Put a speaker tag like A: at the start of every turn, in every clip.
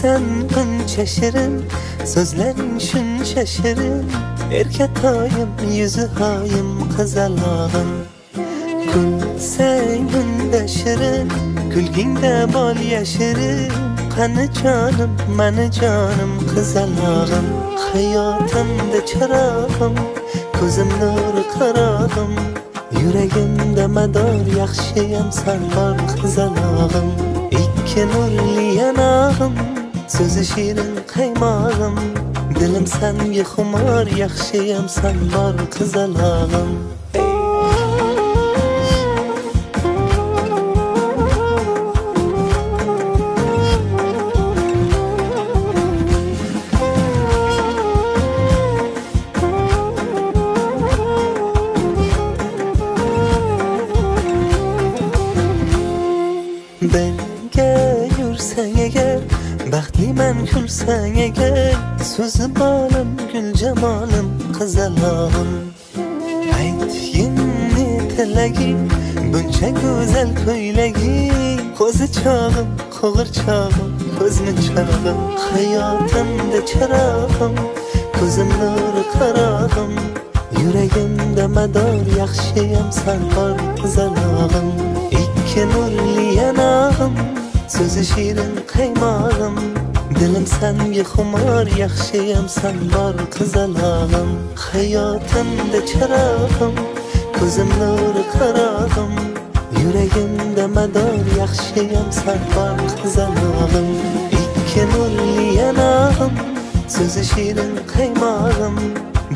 A: sen buncha shirin, so'zlaring shuncha shirin. Erkatoyim, yuzi hoyim, qizalog'im. Kulsang unda shirin, kulgingda bol yashirin. Qani jonim, mani jonim, qizalog'im. Hayotimda chirog'im, ko'zim nuri qarog'im. Yuragimda mador, yaxshiyam san bor, qizalog'im. Ikki nurli yanog'im, so'zi shirin qaymog'im. Dilim senga xumor, yaxshiyam san bor, qizalog'im. Benga yursang agar, baxtliman kulsang agar. So'zi bolim, gul jamolim, qizalog'im. Aytgin ne tilaging, buncha go'zal ko'ylaging. Qo'zi chog'im, qo'g'irchog'im, ko'zmi chog'im. Hayotimda chirog'im, ko'zim nuri qarog'im. Yuragimda mador, yaxshiyam san bor, qizalog'im. Ikki nurli yanog'im, so'zi shirin qaymog'im. Dilim senga xumor, yaxshiyam san bor, qizalog'im. Hayotimda chirog'im, ko'zim nuri qarog'im. Yuragimda mador, yaxshiyam san bor, qizalog'im. Ikki nurli yanog'im, so'zi shirin qaymog'im.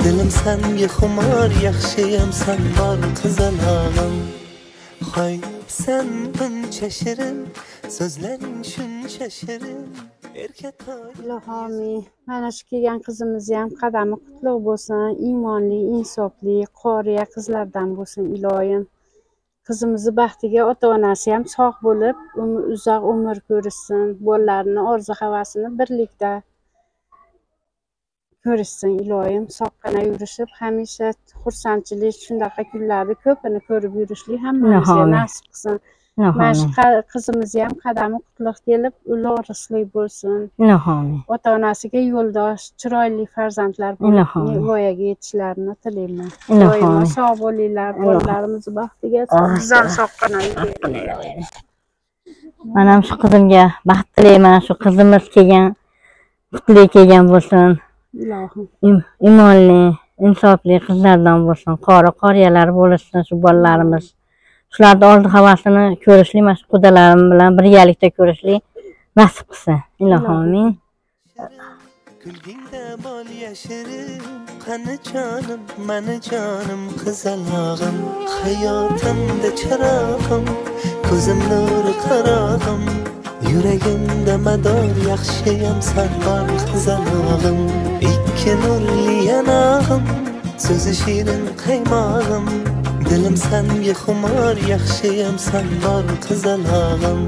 A: Dilim senga xumor, yaxshiyam san bor, qizalog'im. Hoy sen buncha shirin, so'zlaring shuncha shirin.
B: Ilohim, mana shu kelgan qizimiz ham qadami qutlug' bo'lsin, iymonli, insofli, qoriya qizlardan bo'lsin ilohim. Qizimizni baxtiga ota-onasi ham sog' bo'lib, uzoq umr ko'rishsin, bolalarini orzu-havasini birlikda ko'rishsin ilohim. Sog'gina yurishib, hamisha xursandchilik, shunaqa kunlarni ko'pini ko'rib yurishlik hammamizga nasib qilsin. Mana shu qizimiz ham qadami qutlug' kelib, ulug'rislik bo'lsin. Ota-onasiga yo'ldosh, chiroyli farzandlar bo'lib, voyaga yetishlarini tilayman. Doimo sog' bo'linglar, bolalarimiz baxtiga bizdan sog'gina yuraylik.
C: Mana shu qizimga baxt tilayman, shu qizimiz kelgan, qutli kelgan bo'lsin.
B: Ilohim.
C: Iymonli, insofli qizlardan bo'lsin, qoriyalar bo'lsin shu bolalarimiz. Shularni orzu havasini ko'rishlik, mana shu qudalarim bilan birgalikda ko'rishlik nasib qilsin. Ilohim.
A: Kulgingda bol yashirin, qani jonim, mani jonim, qizalog'im. Hayotimda chirog'im, ko'zim nuri qarog'im. Yuragimda mador, yaxshiyam san bor, qizalog'im. Ikki nurli yanog'im, so'zi shirin qaymog'im. Dilim senga xumor, yaxshiyam san bor, qizalog'im.